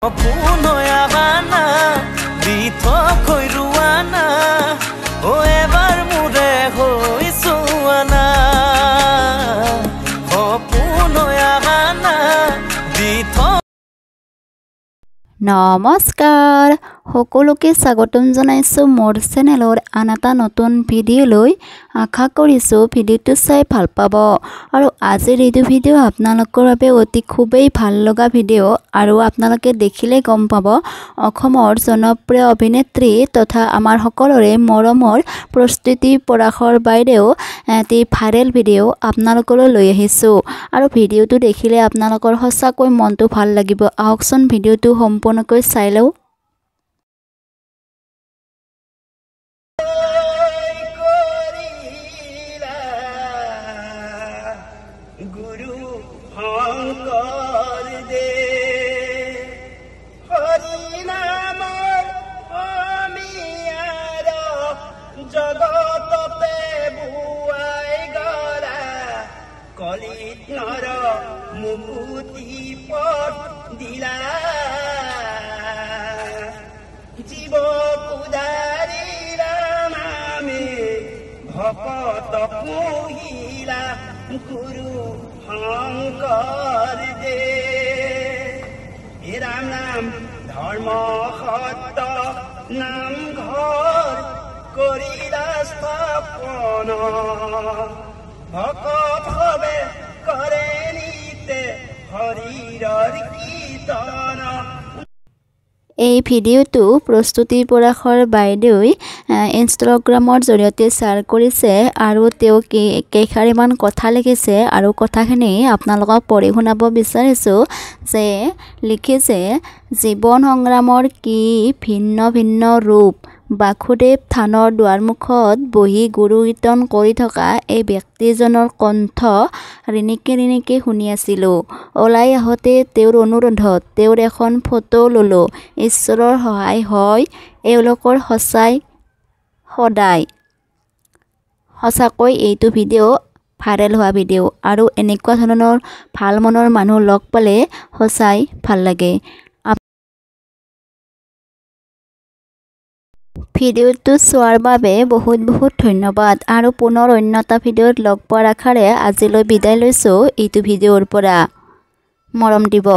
পুনয়া গানা দিথ খৈৰুৱানা ও এবাৰ মুৰে হৈছোৱানা পুনয়া গানা দিথ। নমস্কাৰ সকলোকে স্বাগতম জনাইছো মোৰ চেনেলৰ আন এটা নতুন ভিডিঅ'লৈ। আশা কৰিছোঁ ভিডিঅ'টো চাই ভাল পাব আৰু আজিৰ এইটো ভিডিঅ' আপোনালোকৰ বাবে অতি খুবেই ভাল লগা ভিডিঅ' আৰু আপোনালোকে দেখিলে গম পাব অসমৰ জনপ্ৰিয় অভিনেত্ৰী তথা আমাৰ সকলোৰে মৰমৰ প্ৰস্তুতি পৰাশৰ বাইদেউ এটি ভাইৰেল ভিডিঅ' আপোনালোকলৈ লৈ আহিছোঁ আৰু ভিডিঅ'টো দেখিলে আপোনালোকৰ সঁচাকৈ মনটো ভাল লাগিব। আহকচোন ভিডিঅ'টো সম্পূৰ্ণকৈ চাই লওঁ। জগততে বুৱাই গলা কলিত নৰ মুকুতি পথ দিলা জীৱ কুদাৰিলা নামে ভকত পুহিলা গুৰু শংকৰ দে ৰাম নাম ধৰ্ম সত্য নামঘৰ কৰিলা স্থাপন ভকত হবে কৰে নিতে হৰিৰ কীৰ্তন। এই ভিডিঅ'টো প্ৰস্তুতি পৰাশৰ বাইদেউই ইনষ্টাগ্ৰামৰ জৰিয়তে শ্বেয়াৰ কৰিছে আৰু তেওঁ কেইষাৰিমান কথা লিখিছে আৰু কথাখিনি আপোনালোকক পঢ়ি শুনাব বিচাৰিছোঁ। যে লিখিছে, জীৱন সংগ্ৰামৰ কি ভিন্ন ভিন্ন ৰূপ, বাসুদেৱ থানৰ দুৱাৰমুখত বহি গুৰু কীৰ্তন কৰি থকা এই ব্যক্তিজনৰ কণ্ঠ ৰিণিকি ৰিণিকি শুনি আছিলোঁ। ওলাই আহোঁতে তেওঁৰ অনুৰোধত তেওঁৰ এখন ফটো ল'লোঁ। ঈশ্বৰৰ সহায় হয় এওঁলোকৰ সদায়। সঁচাকৈ এইটো ভিডিঅ' ভাইৰেল হোৱা ভিডিঅ' আৰু এনেকুৱা ধৰণৰ ভাল মনৰ মানুহ লগ পালে সঁচাই ভাল লাগে। ভিডিঅ'টো চোৱাৰ বাবে বহুত বহুত ধন্যবাদ আৰু পুনৰ অন্য এটা ভিডিঅ'ত লগ পোৱাৰ আশাৰে আজিলৈ বিদায় লৈছোঁ এইটো ভিডিঅ'ৰ পৰা। মৰম দিব।